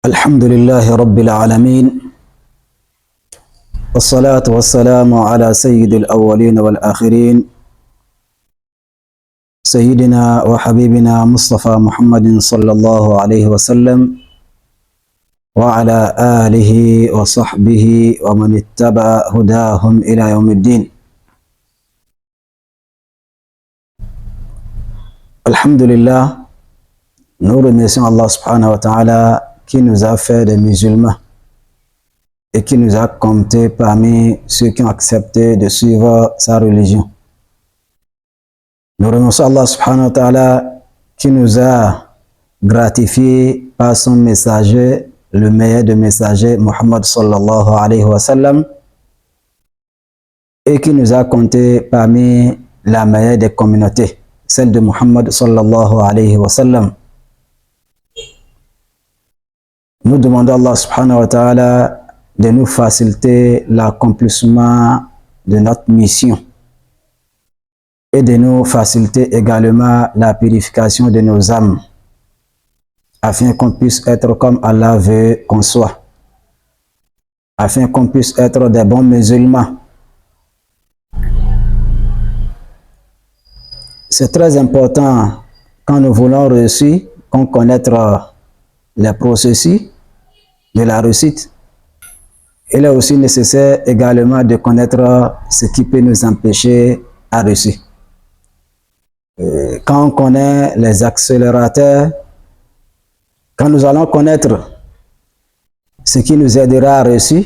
الحمد لله رب العالمين والصلاة والسلام على سيد الأولين والآخرين سيدنا وحبيبنا مصطفى محمد صلى الله عليه وسلم وعلى آله وصحبه ومن اتبع هداهم إلى يوم الدين. الحمد لله, nous remercions Allah subhanahu wa ta'ala qui nous a fait des musulmans et qui nous a comptés parmi ceux qui ont accepté de suivre sa religion. Nous remercions Allah subhanahu wa ta'ala qui nous a gratifié par son messager, le meilleur des messagers, Muhammad sallallahu alayhi wa sallam, et qui nous a comptés parmi la meilleure des communautés, celle de Muhammad sallallahu alayhi wa sallam. Nous demandons à Allah subhanahu wa ta'ala de nous faciliter l'accomplissement de notre mission et de nous faciliter également la purification de nos âmes afin qu'on puisse être comme Allah veut qu'on soit, afin qu'on puisse être des bons musulmans. C'est très important quand nous voulons réussir, qu'on connaître les processus de la réussite. Il est aussi nécessaire également de connaître ce qui peut nous empêcher à réussir. Quand on connaît les accélérateurs, quand nous allons connaître ce qui nous aidera à réussir,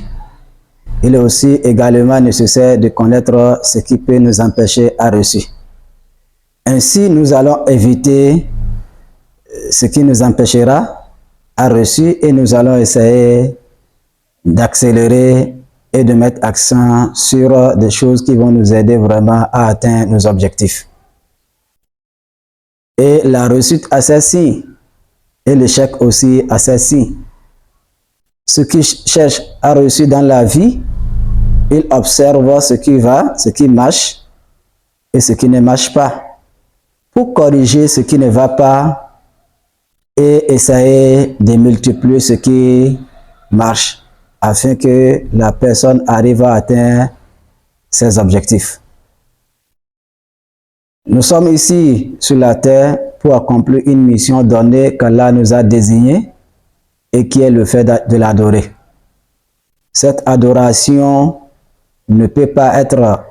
il est aussi également nécessaire de connaître ce qui peut nous empêcher à réussir. Ainsi, nous allons éviter ce qui nous empêchera à réussir et nous allons essayer d'accélérer et de mettre accent sur des choses qui vont nous aider vraiment à atteindre nos objectifs. Et la réussite a ses signes et l'échec aussi a ses signes. Ceux qui cherchent à réussir dans la vie, ils observent ce qui va, ce qui marche et ce qui ne marche pas, pour corriger ce qui ne va pas et essayer de multiplier ce qui marche afin que la personne arrive à atteindre ses objectifs. Nous sommes ici sur la terre pour accomplir une mission donnée qu'Allah nous a désignée et qui est le fait de l'adorer. Cette adoration ne peut pas être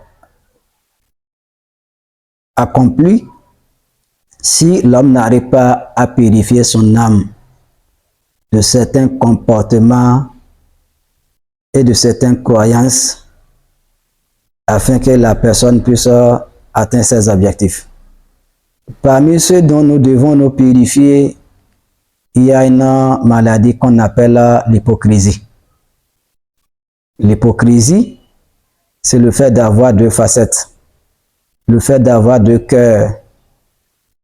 accomplie si l'homme n'arrive pas à purifier son âme de certains comportements et de certaines croyances afin que la personne puisse atteindre ses objectifs. Parmi ceux dont nous devons nous purifier, il y a une maladie qu'on appelle l'hypocrisie. L'hypocrisie, c'est le fait d'avoir deux facettes, le fait d'avoir deux cœurs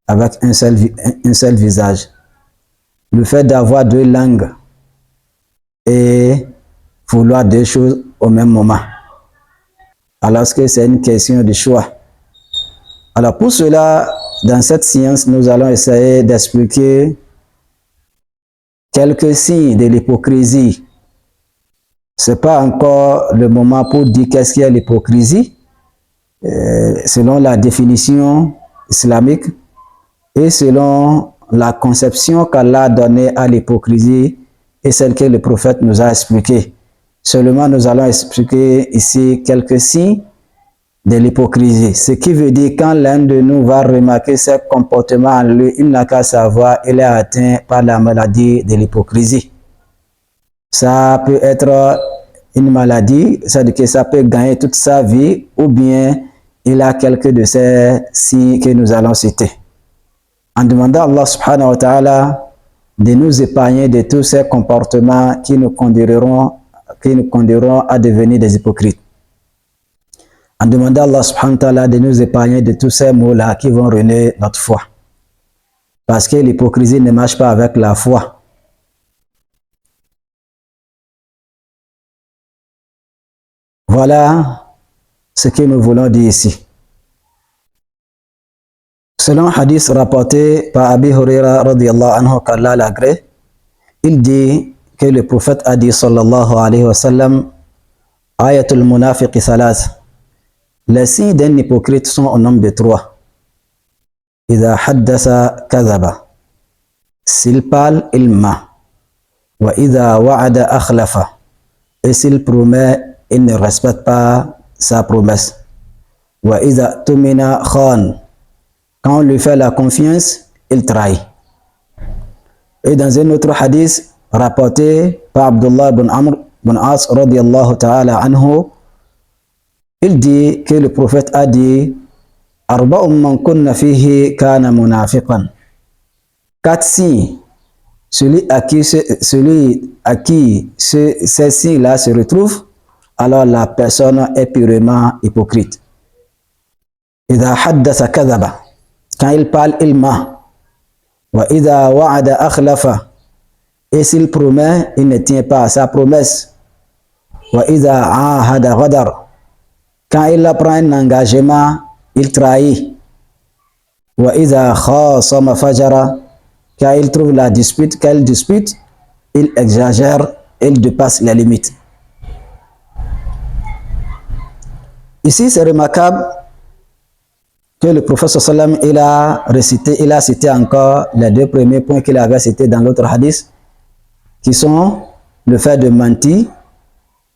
avec un seul visage, le fait d'avoir deux langues et vouloir deux choses au même moment, alors que c'est une question de choix. Alors pour cela, dans cette science, nous allons essayer d'expliquer quelques signes de l'hypocrisie. Ce n'est pas encore le moment pour dire qu'est-ce qu'est l'hypocrisie. Selon la définition islamique et selon la conception qu'Allah a donnée à l'hypocrisie et celle que le prophète nous a expliquée. Seulement, nous allons expliquer ici quelques signes de l'hypocrisie. Ce qui veut dire quand l'un de nous va remarquer ce comportement en lui, il n'a qu'à savoir qu'il est atteint par la maladie de l'hypocrisie. Ça peut être une maladie, c'est-à-dire que ça peut gagner toute sa vie, ou bien il a quelques de ces signes que nous allons citer. En demandant à Allah subhanahu wa ta'ala de nous épargner de tous ces comportements qui nous conduiront à devenir des hypocrites. En demandant à Allah subhanahu wa ta'ala de nous épargner de tous ces mots-là qui vont ruiner notre foi. Parce que l'hypocrisie ne marche pas avec la foi. Voilà ce que nous voulons dire ici. Selon un hadith rapporté par Abi Huraira radiyallahu anhu qu'Allah l'agrée, il dit que le prophète a dit, sallallahu alayhi wa sallam, ayatul munafiqi thalath. Les signes d'un hypocrite sont au nombre de 3. Idha haddasa kadhaba. S'il parle, il ment. Wa idha wa'ada akhlafa. Et s'il promet, il ne respecte pas sa promesse. Wa idha tumina khan. Quand on lui fait la confiance, il trahit. Et dans un autre hadith rapporté par Abdullah ibn Amr ibn As radiyallahu ta'ala anhu, il dit que le prophète a dit Arba'un man kunna fihi kana munafiqan. 4 signes. Celui à qui ces signes-là se retrouvent, alors la personne est purement hypocrite. Idha haddasa kadhaba. Quand il parle, il ment. Wa idha wa'ada akhlafa. Et s'il promet, il ne tient pas à sa promesse. Wa idha ahada ghadar. Quand il prend un engagement, il trahit. Wa idha khasama fajara. Quand il trouve la dispute, quelle dispute, il exagère, il dépasse les limites. Ici, c'est remarquable que le prophète sallam il a cité encore les 2 premiers points qu'il avait cités dans l'autre hadith, qui sont le fait de mentir,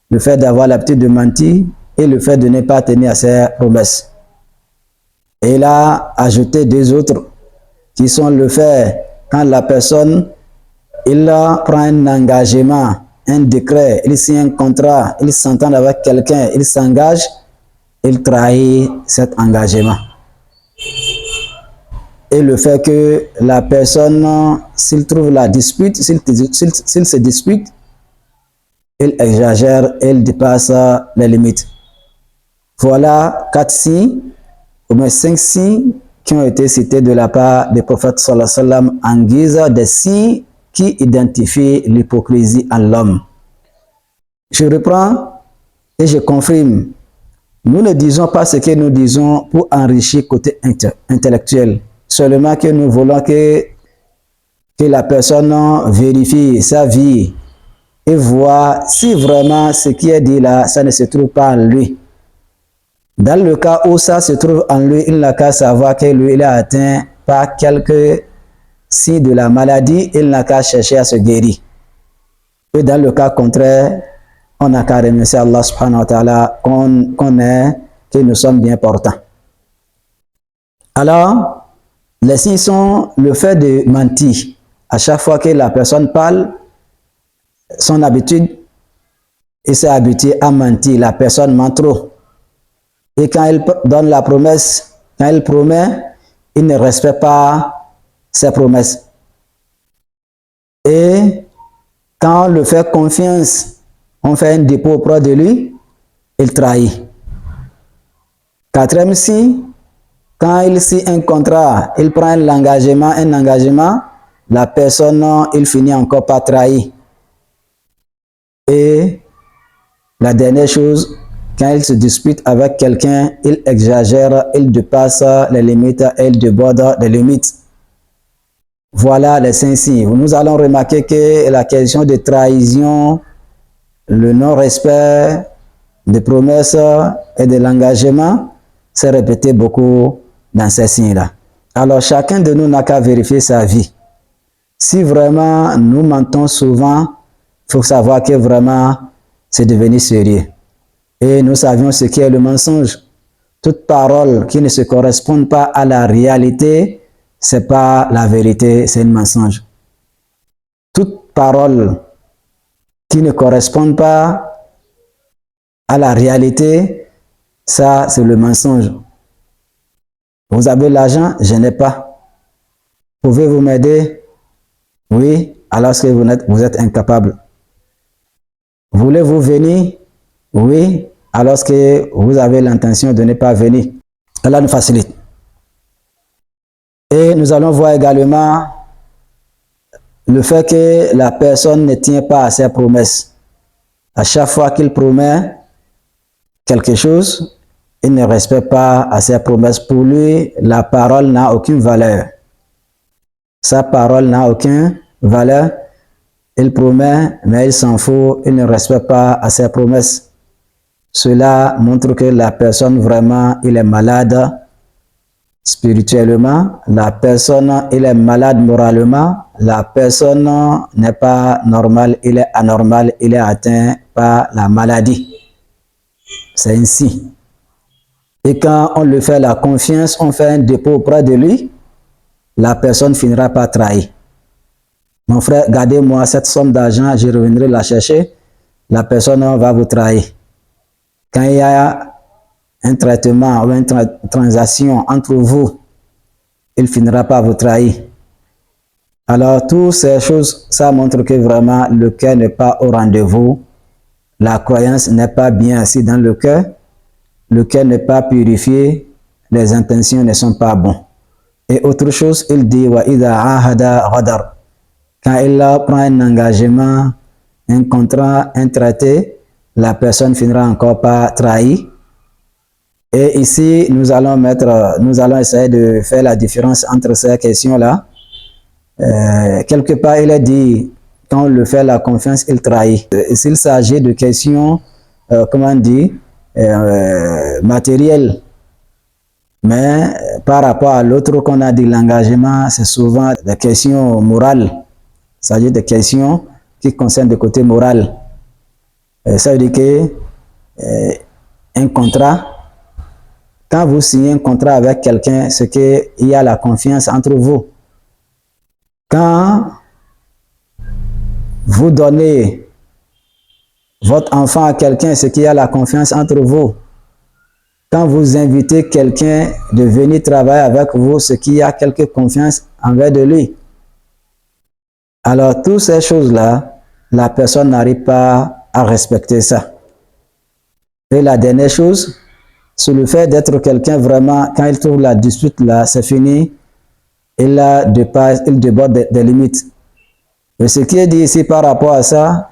le fait d'avoir l'habitude de mentir et le fait de ne pas tenir à ses promesses. Et il a ajouté 2 autres qui sont le fait quand la personne il prend un engagement, un décret, il signe un contrat, il s'entend avec quelqu'un, il s'engage, il trahit cet engagement. Et le fait que la personne, s'il trouve la dispute, s'il se dispute, il exagère, il dépasse les limites. Voilà 4 signes, ou bien 5 signes qui ont été cités de la part des prophètes sallallahu alayhi wa sallam en guise des signes qui identifient l'hypocrisie en l'homme. Je reprends et je confirme. Nous ne disons pas ce que nous disons pour enrichir côté intellectuel. Seulement que nous voulons que la personne vérifie sa vie et voit si vraiment ce qui est dit là, ça ne se trouve pas en lui. Dans le cas où ça se trouve en lui, il n'a qu'à savoir que lui, il est atteint par quelques signes de la maladie, il n'a qu'à chercher à se guérir. Et dans le cas contraire, on n'a qu'à remercier Allah subhanahu wa ta'ala que nous sommes bien portants. Alors, les signes sont le fait de mentir. À chaque fois que la personne parle, son habitude, il s'est habitué à mentir. La personne ment trop. Et quand il donne la promesse, quand il promet, il ne respecte pas ses promesses. Et quand on le fait confiance, on fait un dépôt auprès de lui, il trahit. 4e signe, quand il signe un contrat, il prend un engagement, la personne, il finit encore par trahir. Et la dernière chose, quand il se dispute avec quelqu'un, il exagère, il dépasse les limites, il déborde les limites. Voilà les 5 signes. Nous allons remarquer que la question de trahison, le non-respect des promesses et de l'engagement s'est répété beaucoup dans ces signes-là. Alors chacun de nous n'a qu'à vérifier sa vie. Si vraiment nous mentons souvent, il faut savoir que vraiment c'est devenu sérieux. Et nous savions ce qu'est le mensonge. Toute parole qui ne se correspond pas à la réalité, ce n'est pas la vérité, c'est un mensonge. Toute parole qui ne correspond pas à la réalité, ça c'est le mensonge. Vous avez l'argent, je n'ai pas. Pouvez-vous m'aider? Oui, alors que vous êtes incapable. Voulez-vous venir? Oui, alors que vous avez l'intention de ne pas venir. Allah nous facilite. Et nous allons voir également le fait que la personne ne tient pas à ses promesses. À chaque fois qu'il promet quelque chose, il ne respecte pas à ses promesses. Pour lui, la parole n'a aucune valeur. Sa parole n'a aucune valeur. Il promet, mais il s'en fout, il ne respecte pas à ses promesses. Cela montre que la personne vraiment, il est malade spirituellement, la personne, il est malade moralement, la personne n'est pas normale, il est anormal, il est atteint par la maladie. C'est ainsi. Et quand on lui fait la confiance, on fait un dépôt auprès de lui, la personne finira par trahir. Mon frère, gardez-moi cette somme d'argent, je reviendrai la chercher, la personne va vous trahir. Quand il y a un traitement ou une transaction entre vous, il finira par vous trahir. Alors, toutes ces choses, ça montre que vraiment le cœur n'est pas au rendez-vous, la croyance n'est pas bien assise dans le cœur n'est pas purifié, les intentions ne sont pas bonnes. Et autre chose, il dit, wa idha ahada ghadar. Quand il prend un engagement, un contrat, un traité, la personne finira encore par trahir. Et ici, nous allons essayer de faire la différence entre ces questions-là. Quelque part, il est dit, quand on le fait la confiance, il trahit. S'il s'agit de questions, comment on dit, matérielles, mais par rapport à l'autre qu'on a dit, l'engagement, c'est souvent des questions morales. Il s'agit de questions qui concernent le côté moral. Ça veut dire que un contrat, quand vous signez un contrat avec quelqu'un, c'est qu'il y a la confiance entre vous. Quand vous donnez votre enfant à quelqu'un, c'est qu'il y a la confiance entre vous. Quand vous invitez quelqu'un de venir travailler avec vous, c'est qu'il y a quelque confiance envers de lui. Alors, toutes ces choses-là, la personne n'arrive pas à respecter ça. Et la dernière chose, c'est le fait d'être quelqu'un vraiment, quand il trouve la dispute là, c'est fini, il déborde des limites. Et ce qui est dit ici par rapport à ça,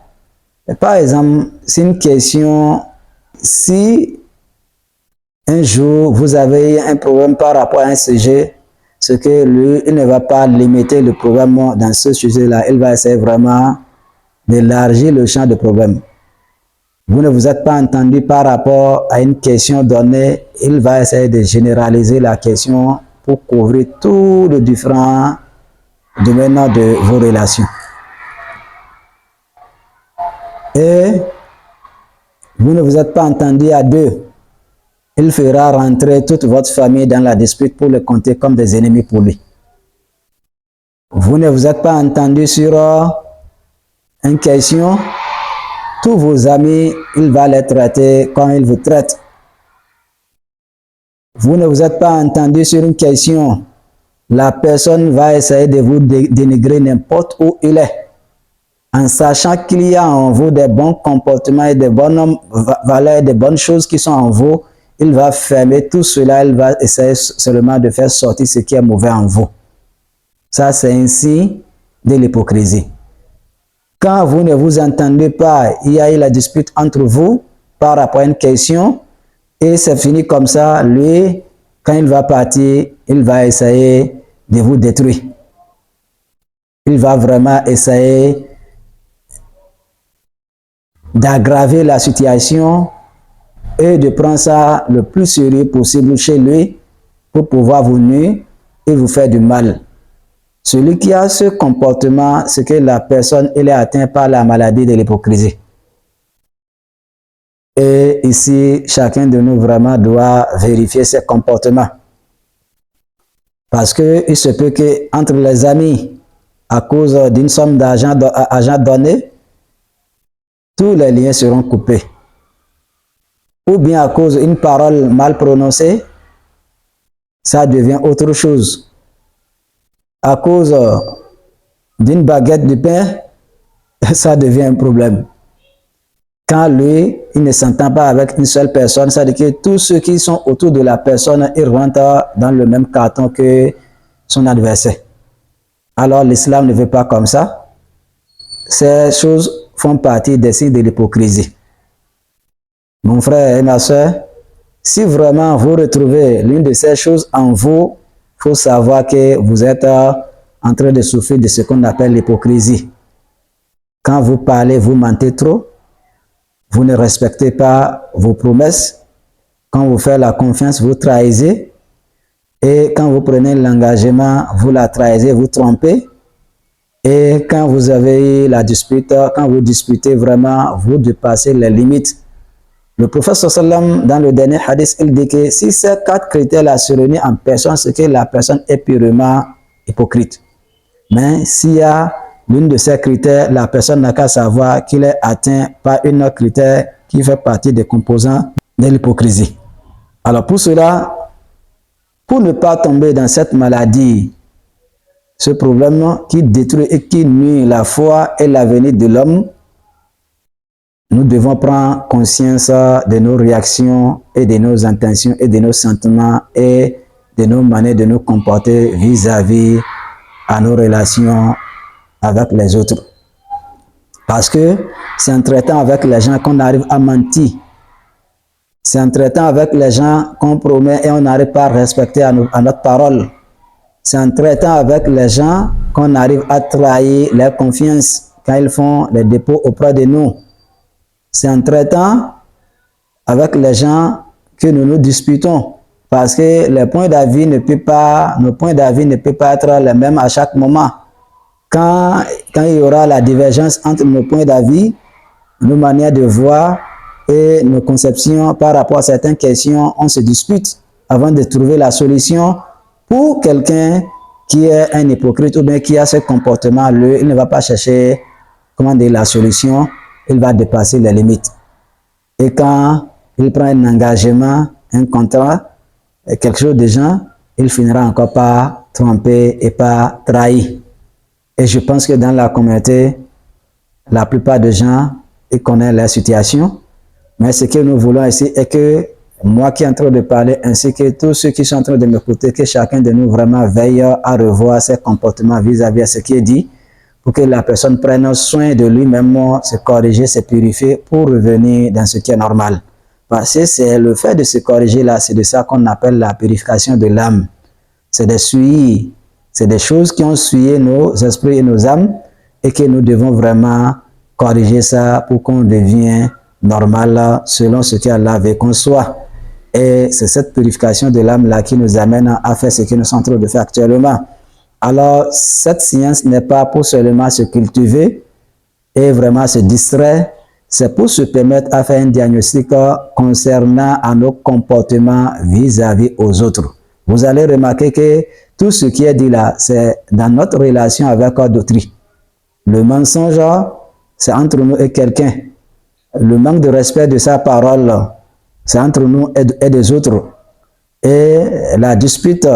par exemple, c'est une question, si un jour vous avez un problème par rapport à un sujet, c'est que lui, il ne va pas limiter le problème dans ce sujet-là, il va essayer vraiment d'élargir le champ de problème. Vous ne vous êtes pas entendu par rapport à une question donnée, il va essayer de généraliser la question pour couvrir tous les différents domaines de vos relations. Et vous ne vous êtes pas entendu à deux. Il fera rentrer toute votre famille dans la dispute pour les compter comme des ennemis pour lui. Vous ne vous êtes pas entendu sur une question. Tous vos amis, il va les traiter comme il vous traite. Vous ne vous êtes pas entendu sur une question. La personne va essayer de vous dénigrer n'importe où il est. En sachant qu'il y a en vous des bons comportements et des bonnes valeurs et des bonnes choses qui sont en vous, il va fermer tout cela, il va essayer seulement de faire sortir ce qui est mauvais en vous. Ça, c'est ainsi de l'hypocrisie. Quand vous ne vous entendez pas, il y a eu la dispute entre vous par rapport à une question et c'est fini comme ça. Lui, quand il va partir, il va essayer de vous détruire. Il va vraiment essayer d'aggraver la situation et de prendre ça le plus sérieux possible chez lui pour pouvoir vous nuire et vous faire du mal. Celui qui a ce comportement, c'est que la personne elle est atteinte par la maladie de l'hypocrisie. Et ici, chacun de nous vraiment doit vérifier ses comportements. Parce qu'il se peut qu'entre les amis, à cause d'une somme d'argent donnée, tous les liens seront coupés. Ou bien à cause d'une parole mal prononcée, ça devient autre chose. À cause d'une baguette de pain, ça devient un problème. Quand lui, il ne s'entend pas avec une seule personne, ça veut dire que tous ceux qui sont autour de la personne, ils rentrent dans le même carton que son adversaire. Alors l'islam ne veut pas comme ça. Ces choses font partie des signes de l'hypocrisie. Mon frère et ma soeur, si vraiment vous retrouvez l'une de ces choses en vous, il faut savoir que vous êtes en train de souffrir de ce qu'on appelle l'hypocrisie. Quand vous parlez, vous mentez trop. Vous ne respectez pas vos promesses. Quand vous faites la confiance, vous trahissez. Et quand vous prenez l'engagement, vous la trahissez, vous trompez. Et quand vous avez la dispute, quand vous disputez vraiment, vous dépassez les limites. Le prophète sallam, dans le dernier hadith, il dit que si ces 4 critères-là se réunissent en personne, c'est que la personne est purement hypocrite. Mais s'il y a l'une de ces critères, la personne n'a qu'à savoir qu'il est atteint par une autre critère qui fait partie des composants de l'hypocrisie. Alors pour cela, pour ne pas tomber dans cette maladie, ce problème qui détruit et qui nuit la foi et l'avenir de l'homme, nous devons prendre conscience de nos réactions et de nos intentions et de nos sentiments et de nos manières de nous comporter vis-à-vis à nos relations avec les autres. Parce que c'est en traitant avec les gens qu'on arrive à mentir. C'est en traitant avec les gens qu'on promet et on n'arrive pas à respecter à notre parole. C'est en traitant avec les gens qu'on arrive à trahir leur confiance quand ils font les dépôts auprès de nous. C'est en traitant avec les gens que nous nous disputons. Parce que nos points d'avis ne peuvent pas être les mêmes à chaque moment. Quand il y aura la divergence entre nos points d'avis, nos manières de voir et nos conceptions par rapport à certaines questions, on se dispute avant de trouver la solution. Pour quelqu'un qui est un hypocrite ou bien qui a ce comportement, il ne va pas chercher la solution, il va dépasser les limites. Et quand il prend un engagement, un contrat, quelque chose de gens, il finira encore par tromper et par trahir. Et je pense que dans la communauté, la plupart des gens, ils connaissent la situation. Mais ce que nous voulons ici est que moi qui est en train de parler, ainsi que tous ceux qui sont en train de m'écouter, que chacun de nous vraiment veille à revoir ses comportements vis-à-vis de ce qui est dit, pour que la personne prenne soin de lui-même, se corriger, se purifier pour revenir dans ce qui est normal. Parce que c'est le fait de se corriger là, c'est de ça qu'on appelle la purification de l'âme. C'est des souilles, c'est des choses qui ont souillé nos esprits et nos âmes et que nous devons vraiment corriger ça pour qu'on devienne normal selon ce qu'Allah veut qu'on soit. Et c'est cette purification de l'âme là qui nous amène à faire ce que nous sommes en train de faire actuellement. Alors, cette science n'est pas pour seulement se cultiver et vraiment se distraire, c'est pour se permettre à faire un diagnostic concernant à nos comportements vis-à-vis aux autres. Vous allez remarquer que tout ce qui est dit là, c'est dans notre relation avec d'autrui. Le mensonge, c'est entre nous et quelqu'un. Le manque de respect de sa parole, c'est entre nous et des autres. Et la dispute,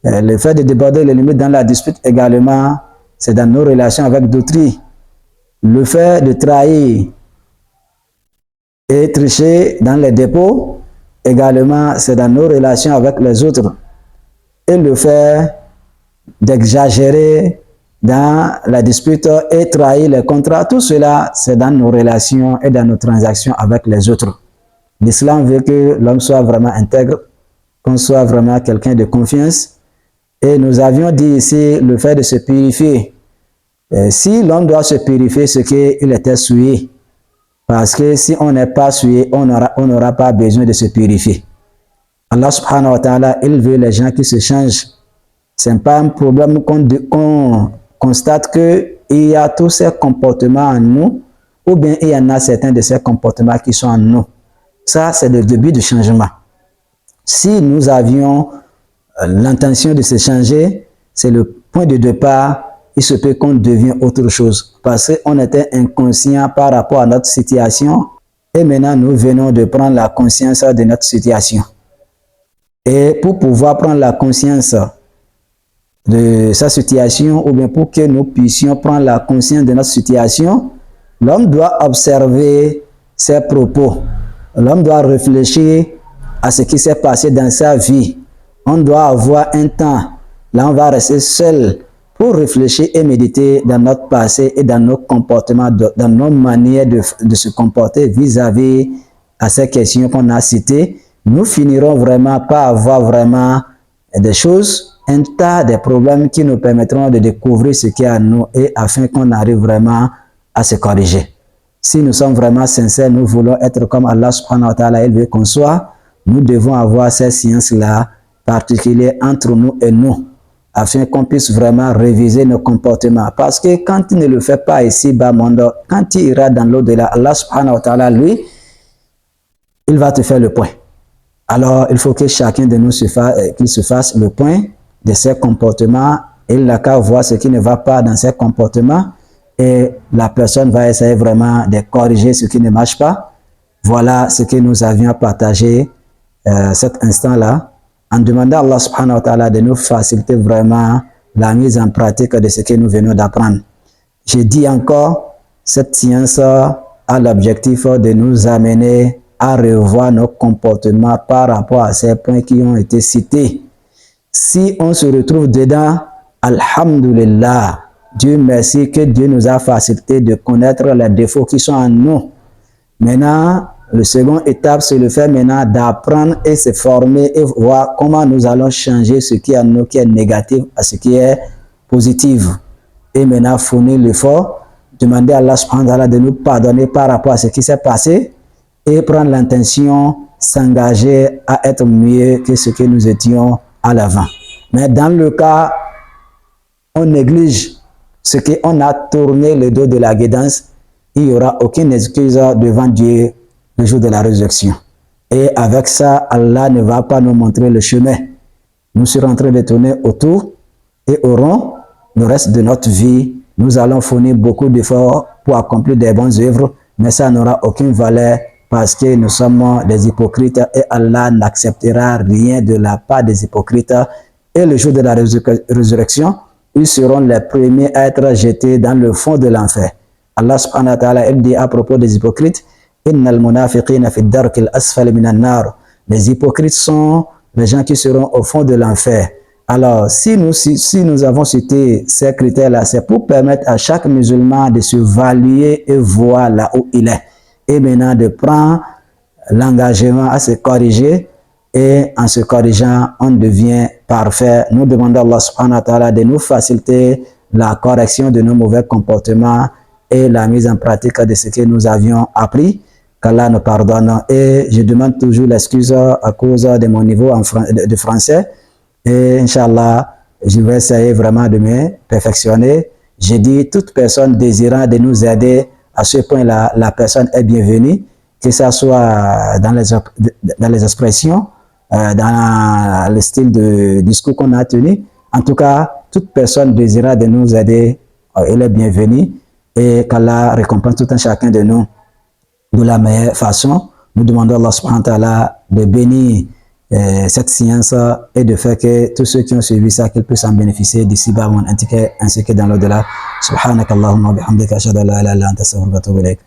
le fait de déborder les limites dans la dispute également, c'est dans nos relations avec d'autrui. Le fait de trahir et tricher dans les dépôts, également, c'est dans nos relations avec les autres. Et le fait d'exagérer dans la dispute et trahir les contrats, tout cela, c'est dans nos relations et dans nos transactions avec les autres. L'islam veut que l'homme soit vraiment intègre, qu'on soit vraiment quelqu'un de confiance. Et nous avions dit ici le fait de se purifier. Si l'homme doit se purifier, c'est qu'il était souillé. Parce que si on n'est pas souillé, on n'aura pas besoin de se purifier. Allah subhanahu wa ta'ala, il veut les gens qui se changent. Ce n'est pas un problème qu'on constate qu'il y a tous ces comportements en nous, ou bien il y en a certains de ces comportements qui sont en nous. Ça, c'est le début du changement. Si nous avions l'intention de se changer, c'est le point de départ. Il se peut qu'on devienne autre chose parce qu'on était inconscient par rapport à notre situation et maintenant nous venons de prendre la conscience de notre situation. Et pour pouvoir prendre la conscience de sa situation ou bien pour que nous puissions prendre la conscience de notre situation, l'homme doit observer ses propos. L'homme doit réfléchir à ce qui s'est passé dans sa vie. On doit avoir un temps. Là, on va rester seul pour réfléchir et méditer dans notre passé et dans nos comportements, dans nos manières de se comporter vis-à-vis à ces questions qu'on a citées. Nous finirons vraiment par avoir vraiment des choses, un tas de problèmes qui nous permettront de découvrir ce qu'il y a en nous et afin qu'on arrive vraiment à se corriger. Si nous sommes vraiment sincères, nous voulons être comme Allah subhanahu wa ta'ala, il veut qu'on soit, nous devons avoir ces sciences-là particulières entre nous et nous, afin qu'on puisse vraiment réviser nos comportements. Parce que quand il ne le fait pas ici, bas monde, quand il ira dans l'au-delà, Allah subhanahu wa ta'ala, lui, il va te faire le point. Alors, il faut que chacun de nous se fasse le point de ses comportements. Il n'a qu'à voir ce qui ne va pas dans ses comportements et la personne va essayer vraiment de corriger ce qui ne marche pas. Voilà ce que nous avions partagé cet instant-là, en demandant à Allah subhanahu wa ta'ala de nous faciliter vraiment la mise en pratique de ce que nous venons d'apprendre. Je dis encore, cette science a l'objectif de nous amener à revoir nos comportements par rapport à ces points qui ont été cités. Si on se retrouve dedans, alhamdulillah, Dieu merci que Dieu nous a facilité de connaître les défauts qui sont en nous. Maintenant, la seconde étape, c'est le fait maintenant d'apprendre et se former et voir comment nous allons changer ce qui est en nous, qui est négatif, à ce qui est positif. Et maintenant, fournir l'effort, demander à Allah subhanahu wa ta'ala de nous pardonner par rapport à ce qui s'est passé et prendre l'intention, s'engager à être mieux que ce que nous étions à l'avant. Mais dans le cas, on néglige ce qu'on a tourné le dos de la guidance, il n'y aura aucune excuse devant Dieu le jour de la résurrection. Et avec ça, Allah ne va pas nous montrer le chemin. Nous serons en train de tourner autour et aurons le reste de notre vie. Nous allons fournir beaucoup d'efforts pour accomplir des bonnes œuvres, mais ça n'aura aucune valeur parce que nous sommes des hypocrites et Allah n'acceptera rien de la part des hypocrites. Et le jour de la résurrection, ils seront les premiers à être jetés dans le fond de l'enfer. Allah subhanahu wa ta'ala, il dit à propos des hypocrites, Innal munafiqina fi darkil asfali minan nar. Les hypocrites sont les gens qui seront au fond de l'enfer. Alors, si nous avons cité ces critères-là, c'est pour permettre à chaque musulman de se valuer et voir là où il est. Et maintenant de prendre l'engagement à se corriger. Et en se corrigeant, on devient parfait. Nous demandons à Allah subhanahu wa ta'ala de nous faciliter la correction de nos mauvais comportements et la mise en pratique de ce que nous avions appris. Qu'Allah nous pardonne. Et je demande toujours l'excuse à cause de mon niveau de français. Et Inch'Allah, je vais essayer vraiment de me perfectionner. J'ai dit, toute personne désirant de nous aider à ce point-là, la personne est bienvenue, que ce soit dans les expressions, dans le style de discours qu'on a tenu. En tout cas, toute personne désirant de nous aider, elle est bienvenue. Et qu'Allah récompense tout un chacun de nous de la meilleure façon. Nous demandons à Allah subhanahu wa ta'ala de bénir cette science et de faire que tous ceux qui ont suivi ça, qu'ils puissent en bénéficier d'ici bas, ainsi que dans l'au-delà. Subhanakallahumma wa bihamdika ashhadu an la ilaha illa anta astaghfiruka wa atubu ilayk.